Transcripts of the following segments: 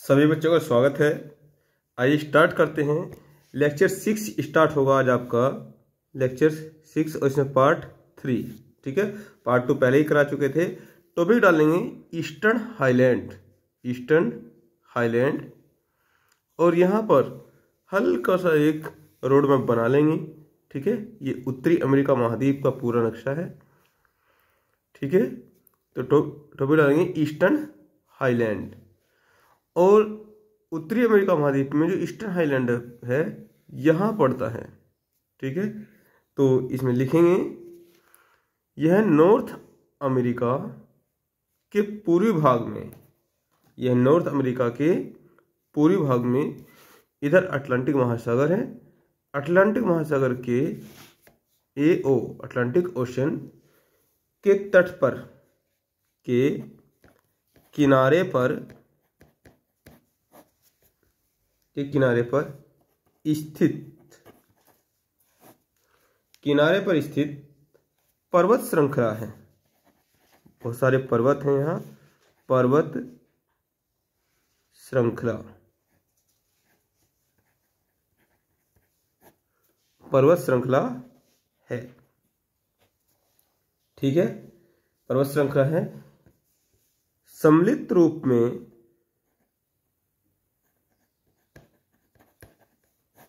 सभी बच्चों का स्वागत है। आइए स्टार्ट करते हैं। लेक्चर 6 स्टार्ट होगा आज आपका लेक्चर 6 और इसमें पार्ट 3। ठीक है, पार्ट 2 पहले ही करा चुके थे। टॉपिक डालेंगे ईस्टर्न हाईलैंड। ईस्टर्न हाईलैंड और यहाँ पर हल्का सा एक रोड मैप बना लेंगे। ठीक है, ये उत्तरी अमेरिका महाद्वीप का पूरा नक्शा है। ठीक है, तो टॉपिक डालेंगे ईस्टर्न हाईलैंड। और उत्तरी अमेरिका महाद्वीप में जो ईस्टर्न हाईलैंड है यहाँ पड़ता है। ठीक है, तो इसमें लिखेंगे यह नॉर्थ अमेरिका के पूर्वी भाग में, यह नॉर्थ अमेरिका के पूर्वी भाग में, इधर अटलांटिक महासागर है। अटलांटिक महासागर के अटलांटिक ओशन के तट पर, के किनारे पर, किनारे पर स्थित पर्वत श्रृंखला है। बहुत सारे पर्वत हैं यहाँ, पर्वत श्रृंखला, पर्वत श्रृंखला है। ठीक है, पर्वत श्रृंखला है। सम्मिलित रूप में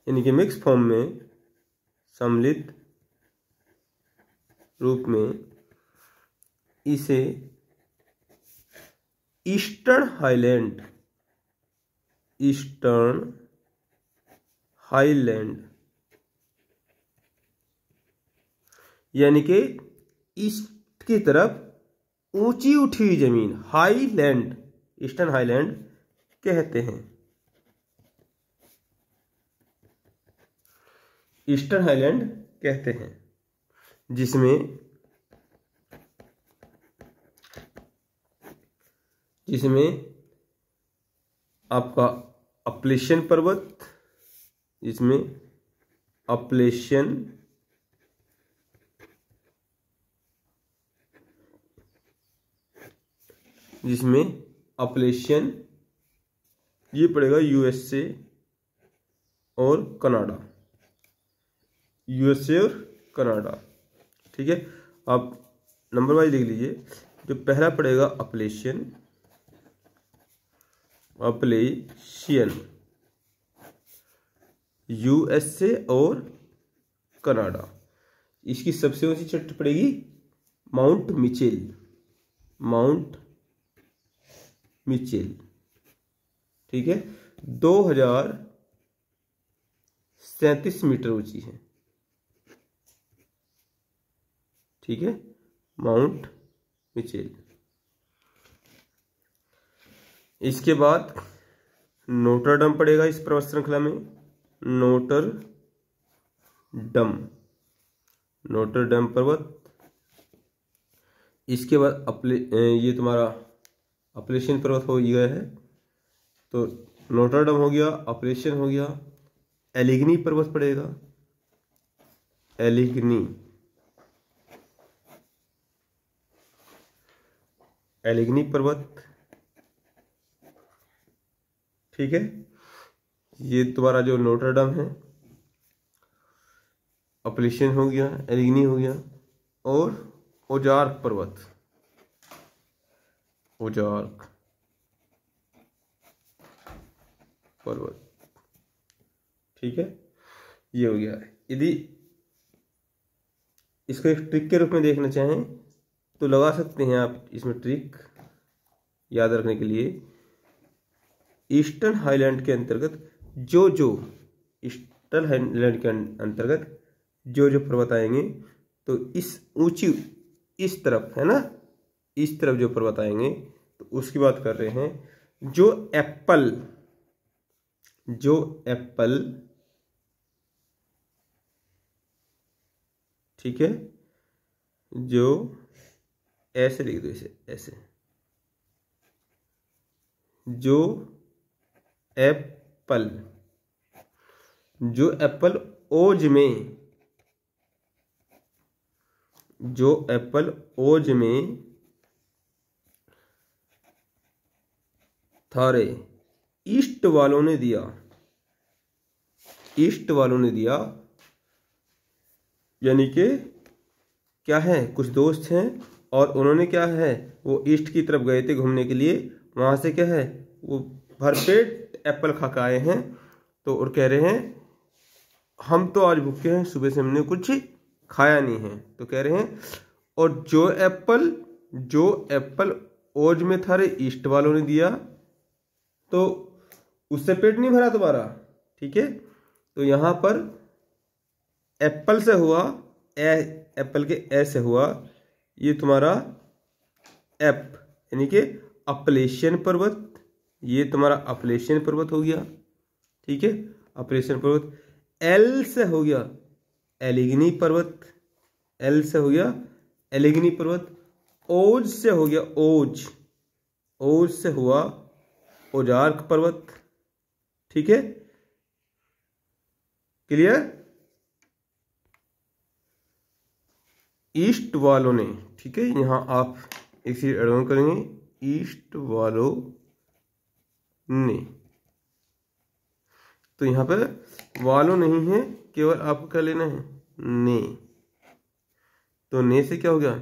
यानी कि मिक्स फॉर्म में, सम्मिलित रूप में इसे ईस्टर्न हाईलैंड, ईस्टर्न हाईलैंड यानी कि ईस्ट की तरफ ऊंची उठी हुई जमीन, हाईलैंड, ईस्टर्न हाईलैंड कहते हैं। ईस्टर्न हाईलैंड कहते हैं, जिसमें आपका अपलेशियन पर्वत, जिसमें अपलेशियन ये पड़ेगा यूएसए और कनाडा, यूएसए और कनाडा। ठीक है, आप नंबर वाइज लिख लीजिए। जो पहला पड़ेगा अपलेशियन, यूएसए और कनाडा। इसकी सबसे ऊंची चोटी पड़ेगी माउंट मिचेल। ठीक है, 2037 मीटर ऊंची है। ठीक है, माउंट मिचेल। इसके बाद नोटरडम पड़ेगा इस पर्वत श्रृंखला में, नोटरडम पर्वत। इसके बाद ये तुम्हारा अपलेशियन पर्वत हो गया है, तो नोटरडम हो गया, अपलेशियन हो गया। एलिगनी पर्वत पड़ेगा, एलिगनी पर्वत। ठीक है, ये तुम्हारा जो नोटरडम है, अपलेशियन हो गया, एलिगनी हो गया। और ओजार्क पर्वत, ठीक है, ये हो गया। यदि इसको एक ट्रिक के रूप में देखना चाहें तो लगा सकते हैं आप इसमें ट्रिक याद रखने के लिए। ईस्टर्न हाईलैंड के अंतर्गत ईस्टर्न हाईलैंड के अंतर्गत जो पर्वत आएंगे, तो इस ऊंची, इस तरफ है ना, इस तरफ जो पर्वत आएंगे, तो उसकी बात कर रहे हैं। जो एप्पल ठीक है, जो ऐसे लिख दो, इसे ऐसे, जो एप्पल ओज में थारे ईस्ट वालों ने दिया, ईस्ट वालों ने दिया, यानी कि क्या है, कुछ दोस्त हैं और उन्होंने क्या है, वो ईस्ट की तरफ गए थे घूमने के लिए, वहाँ से क्या है, वो भरपेट एप्पल खा के आए हैं। तो और कह रहे हैं हम तो आज भूखे हैं, सुबह से हमने कुछ खाया नहीं है। तो कह रहे हैं और जो एप्पल ओज में था रे ईस्ट वालों ने दिया, तो उससे पेट नहीं भरा तुम्हारा। ठीक है, तो यहां पर एप्पल से हुआ एप्पल के ए से हुआ ये तुम्हारा एप, यानी कि अपलेशियन पर्वत, ये तुम्हारा अपलेशियन पर्वत हो गया। ठीक है, अपलेशियन पर्वत। एल से हो गया एलिगनी पर्वत, एल से हो गया एलिगनी पर्वत। ओज से हो गया ओज से हुआ ओजार्क पर्वत। ठीक है, क्लियर। ईस्ट वालों ने, ठीक है, यहां आप एक चीज एड ऑन करेंगे, ईस्ट वालों ने, तो यहां पर वालों नहीं है, केवल आपको क्या लेना है, ने। तो ने से क्या हो गया,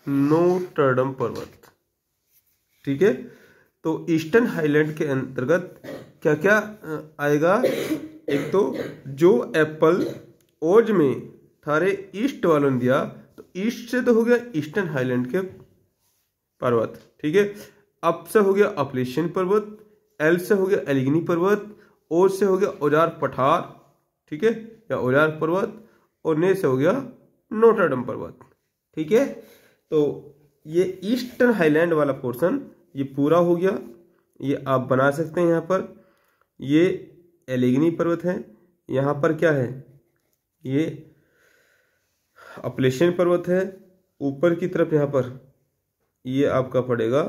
नोटरडम पर्वत। ठीक है, तो ईस्टर्न हाईलैंड के अंतर्गत क्या क्या आएगा, एक तो जो एप्पल ओज में थारे ईस्ट वालों ने दिया, तो ईस्ट से तो हो गया ईस्टर्न हाईलैंड के पर्वत। ठीक है, अप से हो गया अपलेशियन पर्वत, एल से हो गया एलिगनी पर्वत, ओ से हो गया ओजार्क पठार, ठीक है, या ओजार्क पर्वत, और ने से हो गया नोटरडम पर्वत। ठीक है, तो ये ईस्टर्न हाईलैंड वाला पोर्शन ये पूरा हो गया। ये आप बना सकते हैं। यहाँ पर ये एलिगनी पर्वत है, यहाँ पर क्या है, ये अपलेशियन पर्वत है, ऊपर की तरफ यहाँ पर ये आपका पड़ेगा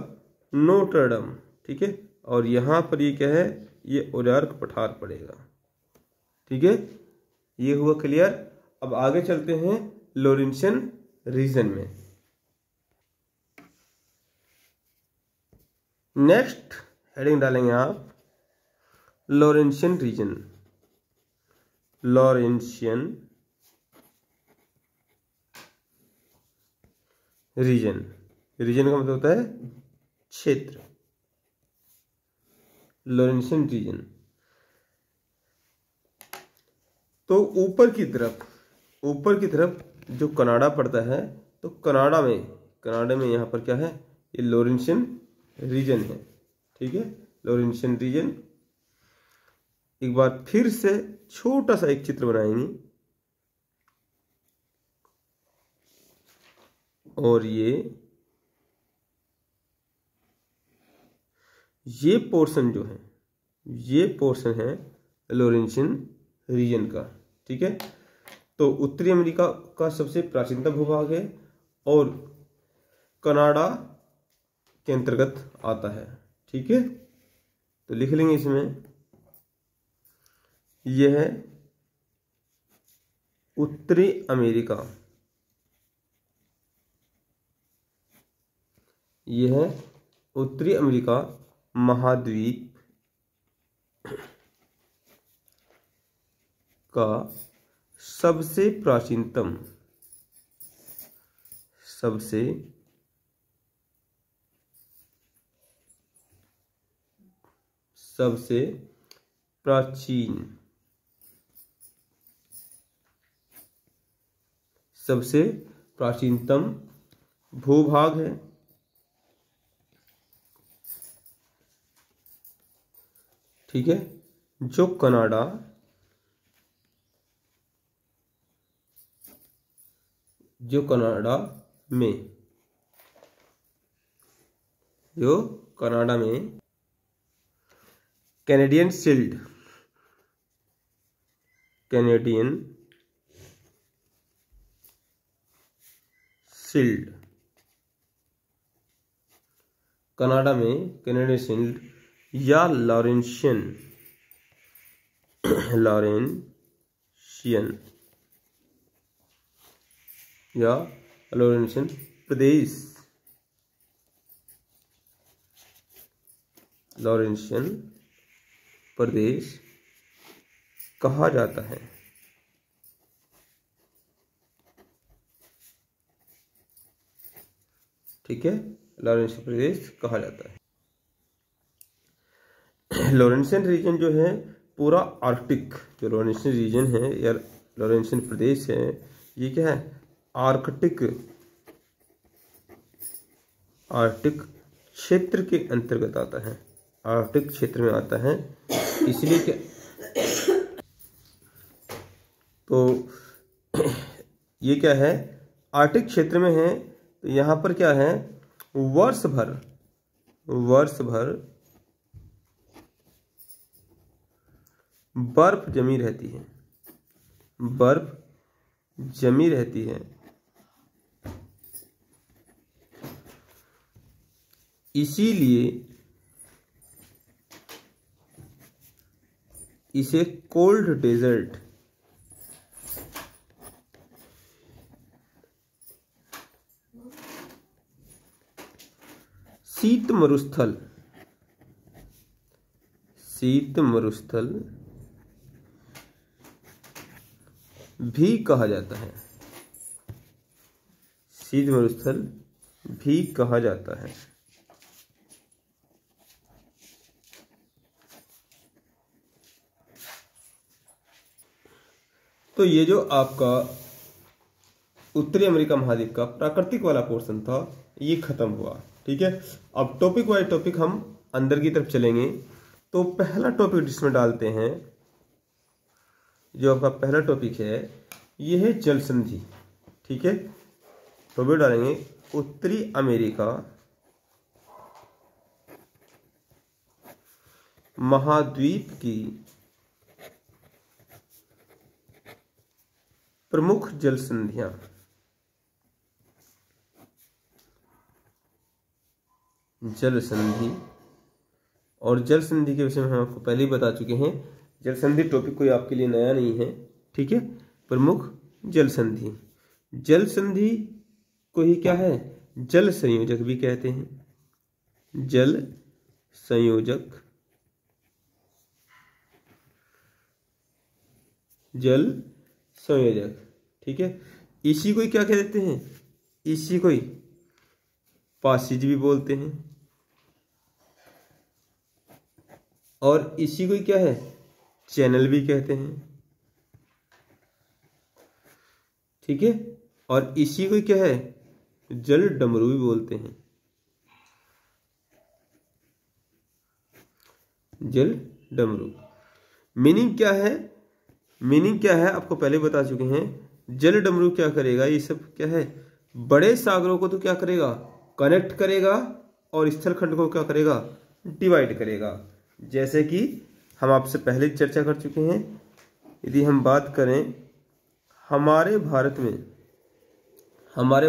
नोटरडम। ठीक है, और यहाँ पर ये क्या है, ये ओजार्क पठार पड़ेगा। ठीक है, ये हुआ क्लियर। अब आगे चलते हैं लॉरेंशियन रीजन में। नेक्स्ट हेडिंग डालेंगे आप Laurentian region. Laurentian region, region का मतलब होता है क्षेत्र। लॉरेंशियन रीजन, तो ऊपर की तरफ जो कनाडा पड़ता है, तो कनाडा में यहाँ पर क्या है, ये लॉरेंशियन रीजन है। ठीक है, लॉरेंशियन रीजन। एक बार फिर से छोटा सा एक चित्र बनाएंगे, और ये पोर्शन जो है, ये पोर्शन है लॉरेंशियन रीजन का। ठीक है, तो उत्तरी अमेरिका का सबसे प्राचीनतम भूभाग है और कनाडा के अंतर्गत आता है। ठीक है, तो लिख लेंगे इसमें, यह है उत्तरी अमेरिका, यह है उत्तरी अमेरिका महाद्वीप का सबसे प्राचीनतम सबसे प्राचीनतम भूभाग है। ठीक है, जो कनाडा में कैनेडियन शील्ड, कनाडा में कैनेडियन शील्ड या लॉरेंशियन या लॉरेंशियन प्रदेश, लॉरेंशियन प्रदेश कहा जाता है। ठीक है, लॉरेंशियन प्रदेश कहा जाता है। लॉरेंशियन रीजन जो है पूरा आर्कटिक, जो लॉरेंशियन रीजन है या लॉरेंशियन प्रदेश है, ये क्या है, आर्कटिक क्षेत्र के अंतर्गत आता है, आर्कटिक क्षेत्र में आता है। इसलिए क्या, तो ये क्या है, आर्कटिक क्षेत्र में है, तो यहाँ पर क्या है, वर्ष भर बर्फ जमी रहती है, बर्फ जमी रहती है। इसीलिए इसे कोल्ड डेजर्ट, शीत मरुस्थल भी कहा जाता है, शीत मरुस्थल भी कहा जाता है। तो ये जो आपका उत्तरी अमेरिका महाद्वीप का प्राकृतिक वाला पोर्शन था, ये खत्म हुआ। ठीक है, अब टॉपिक वाइज टॉपिक हम अंदर की तरफ चलेंगे। तो पहला टॉपिक जिसमें डालते हैं, जो आपका पहला टॉपिक है, ये है जल संधि। ठीक है, टॉपिक डालेंगे उत्तरी अमेरिका महाद्वीप की प्रमुख जल संधियां। जल संधि, और जल संधि के विषय में हम आपको पहले ही बता चुके हैं। जल संधि टॉपिक कोई आपके लिए नया नहीं है। ठीक है, प्रमुख जल संधि, जल संधि को ही क्या है, जल संयोजक भी कहते हैं, जल संयोजक, जल संयोजक। ठीक है, इसी को क्या कह देते हैं, इसी को पासेज भी बोलते हैं, और इसी को क्या है, चैनल भी कहते हैं। ठीक है, और इसी को क्या है, जल डमरू भी बोलते हैं, जल डमरू। मीनिंग क्या है, मीनिंग क्या है आपको पहले बता चुके हैं। जल डमरू क्या करेगा, ये सब क्या है, बड़े सागरों को तो क्या करेगा, कनेक्ट करेगा, और स्थलखंड को क्या करेगा, डिवाइड करेगा। जैसे कि हम आपसे पहले चर्चा कर चुके हैं। यदि हम बात करें हमारे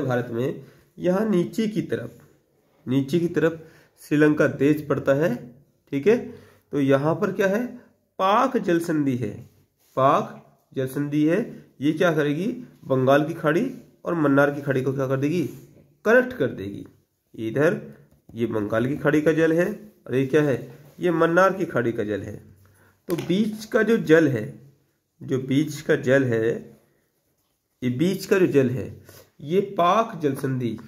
भारत में यहाँ नीचे की तरफ श्रीलंका देश पड़ता है। ठीक है, तो यहाँ पर क्या है, पाक जल संधि है, पाक जल संधि है। ये क्या करेगी, बंगाल की खाड़ी और मन्नार की खाड़ी को क्या कर देगी, कनेक्ट कर देगी। इधर ये बंगाल की खाड़ी का जल है, और ये क्या है, ये मन्नार की खाड़ी का जल है। तो बीच का जो जल है, ये बीच का जो जल है, ये पाक जल संधि,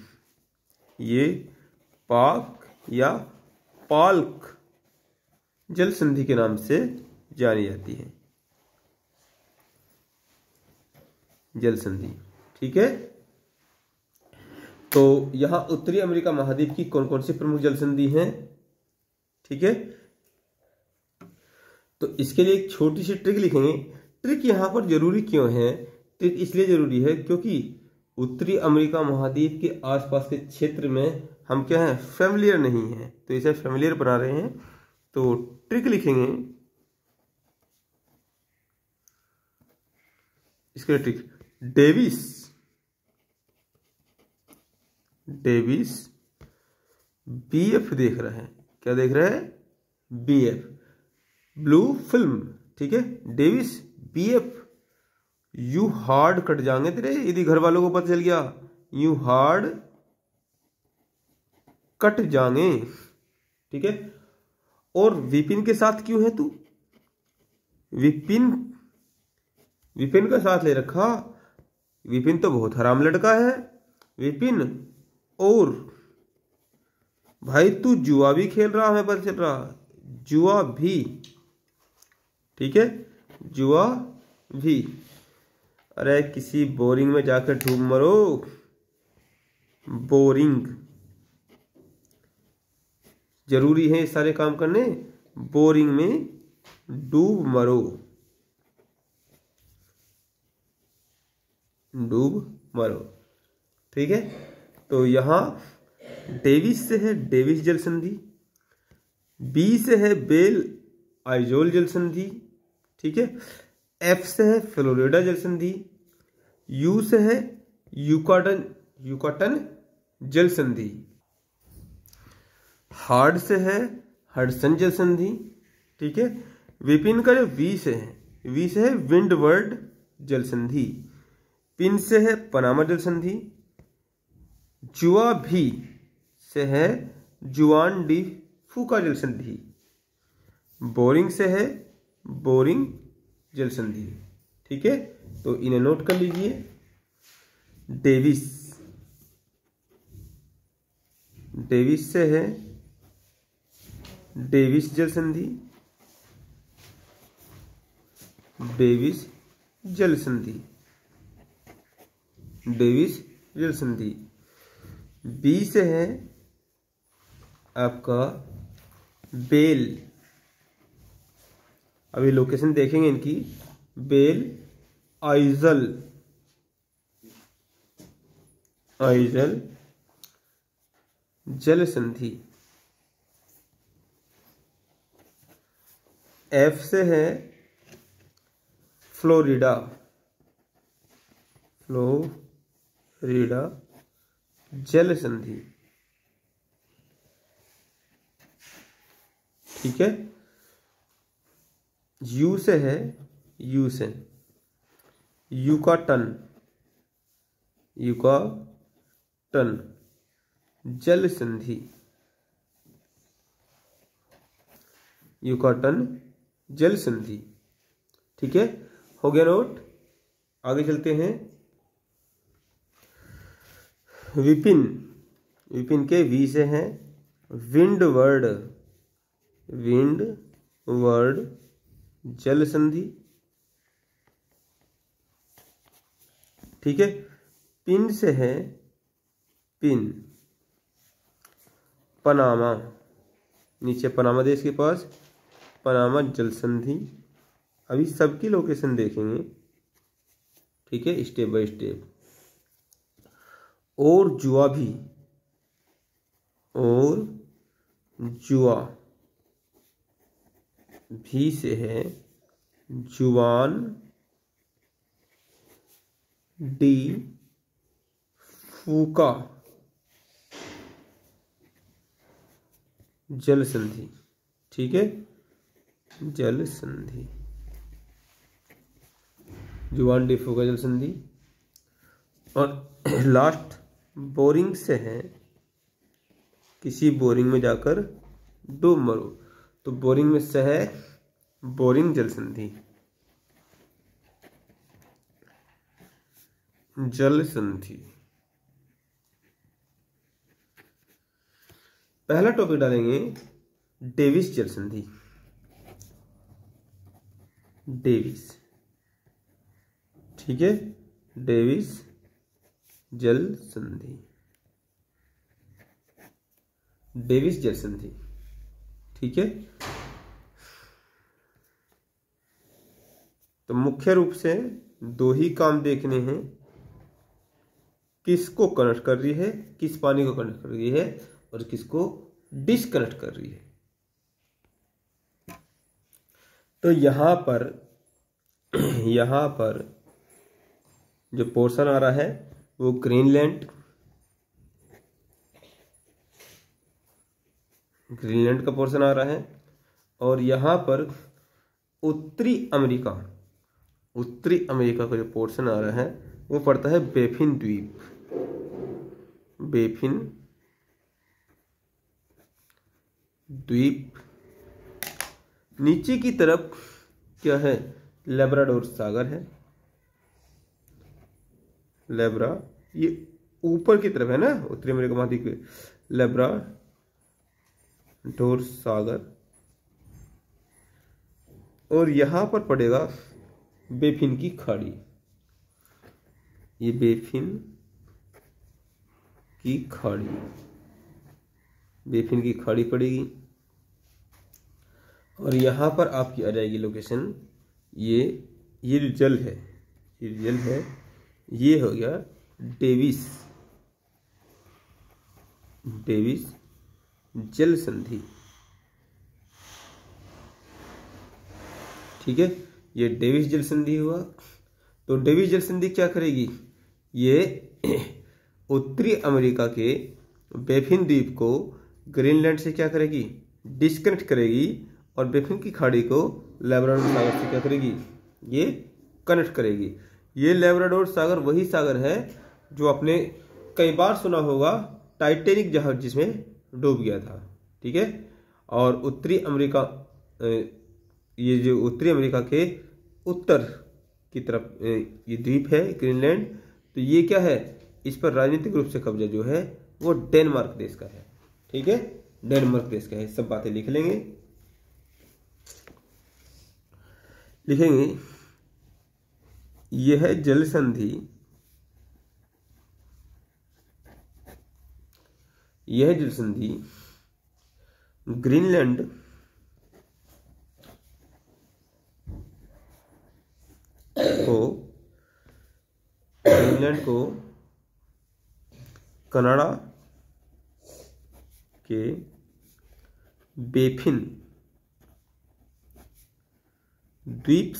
ये पाक या पाल्क जल संधि के नाम से जानी जाती है, जल संधि। ठीक है, तो यहां उत्तरी अमेरिका महाद्वीप की कौन कौन सी प्रमुख जल संधि हैं। ठीक है, तो इसके लिए एक छोटी सी ट्रिक लिखेंगे। ट्रिक यहां पर जरूरी क्यों है, ट्रिक इसलिए जरूरी है क्योंकि उत्तरी अमेरिका महाद्वीप के आसपास के क्षेत्र में हम क्या है, फेमिलियर नहीं है, तो इसे फेमिलियर बना रहे हैं। तो ट्रिक लिखेंगे, इसके लिए ट्रिक, डेविस बीएफ देख रहा है, क्या देख रहा है, बीएफ, ब्लू फिल्म। ठीक है, Davis BF, you hard cut जाएंगे तेरे, यदि घर वालों को पता चल गया, यू हार्ड कट जाएंगे। ठीक है, और विपिन के साथ क्यों है तू, विपिन, विपिन का साथ ले रखा, विपिन तो बहुत हराम लड़का है। विपिन और भाई तू जुआ भी खेल रहा, हमें पता चल रहा, जुआ भी, ठीक है, जुआ भी। अरे किसी बोरिंग में जाकर डूब मरो, बोरिंग, जरूरी है सारे काम करने, बोरिंग में डूब मरो, डूब मरो, ठीक है। तो यहां डेविस से है डेविस जल संधि, बी से है बेल आइजोल जल संधि, ठीक है। एफ से है फ्लोरिडा जल संधि, यू से है यूकाटन, यूकाटन जल संधि, हार्ड से है हडसन जल संधि, ठीक है। विपिन का जो वी से है, वी से है विंडवर्ड जल संधि, पिन से है पनामा जल संधि, जुआ भी से है जुआन डी फूका जल संधि, बोरिंग से है बोरिंग जल संधि, ठीक है। तो इन्हें नोट कर लीजिए। डेविस, डेविस से है डेविस जल संधि, डेविस जल संधि, डेविस जल संधि। बी से है आपका बेल, अभी लोकेशन देखेंगे इनकी, बेल आइजल, आइजल जल संधि। एफ से है फ्लोरिडा, फ्लोरिडा जल संधि, ठीक है। यू से है, यू से यूकाटन, यूकाटन जल संधि, यूकाटन जल संधि, ठीक है। हो गया नोट। आगे चलते हैं। विपिन, विपिन के वी से हैं विंडवर्ड, विंडवर्ड जल संधि, ठीक है। पिन से है पिन पनामा, नीचे पनामा देश के पास पनामा जल संधि। अभी सबकी लोकेशन देखेंगे, ठीक है, स्टेप बाय स्टेप। और जुआ भी, और जुआ भी से है जुआन डी फूका जल संधि, ठीक है, जल संधि, जुआन डी फूका जल संधि। और लास्ट बोरिंग से है किसी बोरिंग में जाकर डूब मरो, तो बोरिंग में से है बोरिंग जल संधि, जल संधि। पहला टॉपिक डालेंगे डेविस जल संधि, डेविस, ठीक है, डेविस जल संधि, डेविस जल संधि, ठीक है। तो मुख्य रूप से दो ही काम देखने हैं, किसको कनेक्ट कर रही है, किस पानी को कनेक्ट कर रही है, और किसको डिस्कनेक्ट कर रही है। तो यहां पर जो पोर्शन आ रहा है वो ग्रीनलैंड, ग्रीनलैंड का पोर्शन आ रहा है, और यहां पर उत्तरी अमेरिका, उत्तरी अमेरिका का जो पोर्शन आ रहा है वो पड़ता है बेफिन द्वीप, बेफिन द्वीप। नीचे की तरफ क्या है, लेब्राडोर सागर है। लेब्रा ये ऊपर की तरफ है ना, उत्तरी अमेरिका महाद्वीप के, लेब्राडोर सागर। और यहां पर पड़ेगा बेफिन की खाड़ी, ये बेफिन की खाड़ी, बेफिन की खाड़ी पड़ेगी। और यहां पर आपकी आ जाएगी लोकेशन, ये जो जल है, ये जल है, ये हो गया डेविस, डेविस जल संधि। ठीक है, ये डेविस जल संधि हुआ। तो डेविस जल संधि क्या करेगी, ये उत्तरी अमेरिका के बेफिन द्वीप को ग्रीनलैंड से क्या करेगी, डिस्कनेक्ट करेगी, और बेफिन की खाड़ी को लेब्राडोर सागर से क्या करेगी, ये कनेक्ट करेगी। ये लेब्राडोर सागर वही सागर है जो आपने कई बार सुना होगा, टाइटैनिक जहाज जिसमें डूब गया था। ठीक है, और उत्तरी अमेरिका, ये जो उत्तरी अमेरिका के उत्तर की तरफ ये द्वीप है ग्रीनलैंड, तो ये क्या है, इस पर राजनीतिक रूप से कब्जा जो है वो डेनमार्क देश का है। ठीक है, डेनमार्क देश का है। सब बातें लिख लेंगे, लिखेंगे। यह जल संधि, यह जल संधि ग्रीनलैंड को कनाडा के बेफिन द्वीप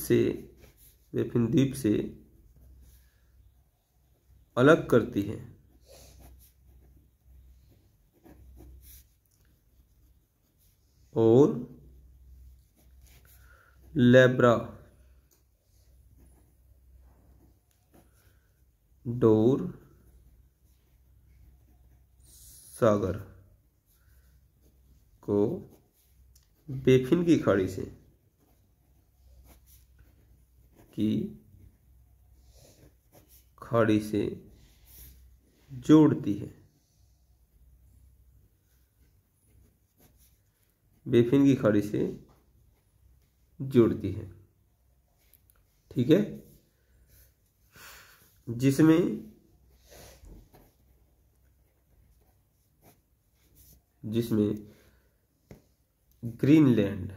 से अलग करती है, और लेब्राडोर सागर को बेफिन की खाड़ी से जोड़ती है, बेफिन की खाड़ी से जोड़ती है। ठीक है, जिसमें Greenland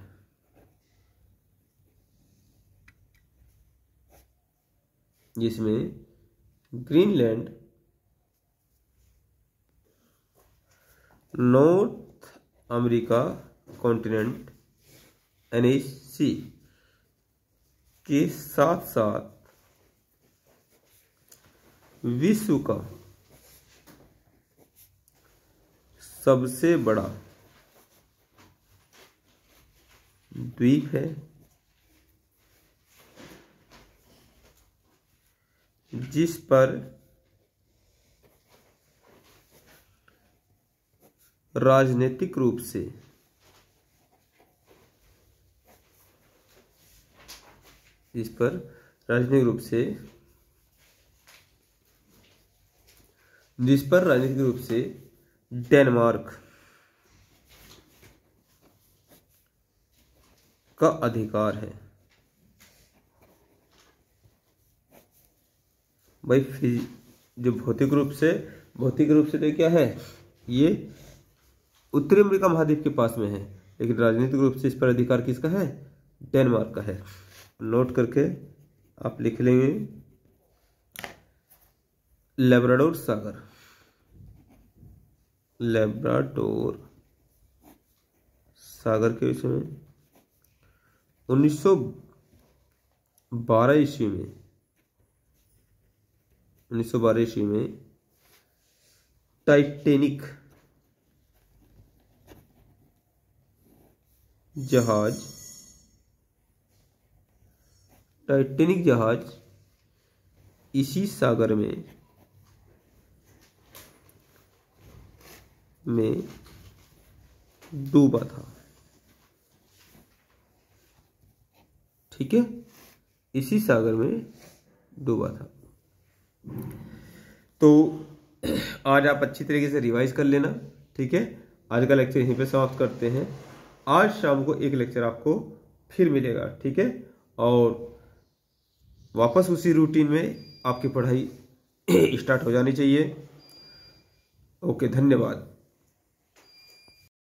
north America continent NAC के साथ साथ विश्व का सबसे बड़ा द्वीप है, जिस पर राजनीतिक रूप से डेनमार्क का अधिकार है। भाई जो भौतिक रूप से तो क्या है, ये उत्तरी अमेरिका महाद्वीप के पास में है, लेकिन राजनीतिक रूप से इस पर अधिकार किसका है, डेनमार्क का है। नोट करके आप लिख लेंगे, लेब्राडोर सागर के विषय में 1912 ईस्वी में टाइटैनिक जहाज इसी सागर में डूबा था। ठीक है, इसी सागर में डूबा था। तो आज आप अच्छी तरीके से रिवाइज कर लेना, ठीक है। आज का लेक्चर यहीं पे समाप्त करते हैं। आज शाम को एक लेक्चर आपको फिर मिलेगा, ठीक है, और वापस उसी रूटीन में आपकी पढ़ाई स्टार्ट हो जानी चाहिए। ओके, धन्यवाद।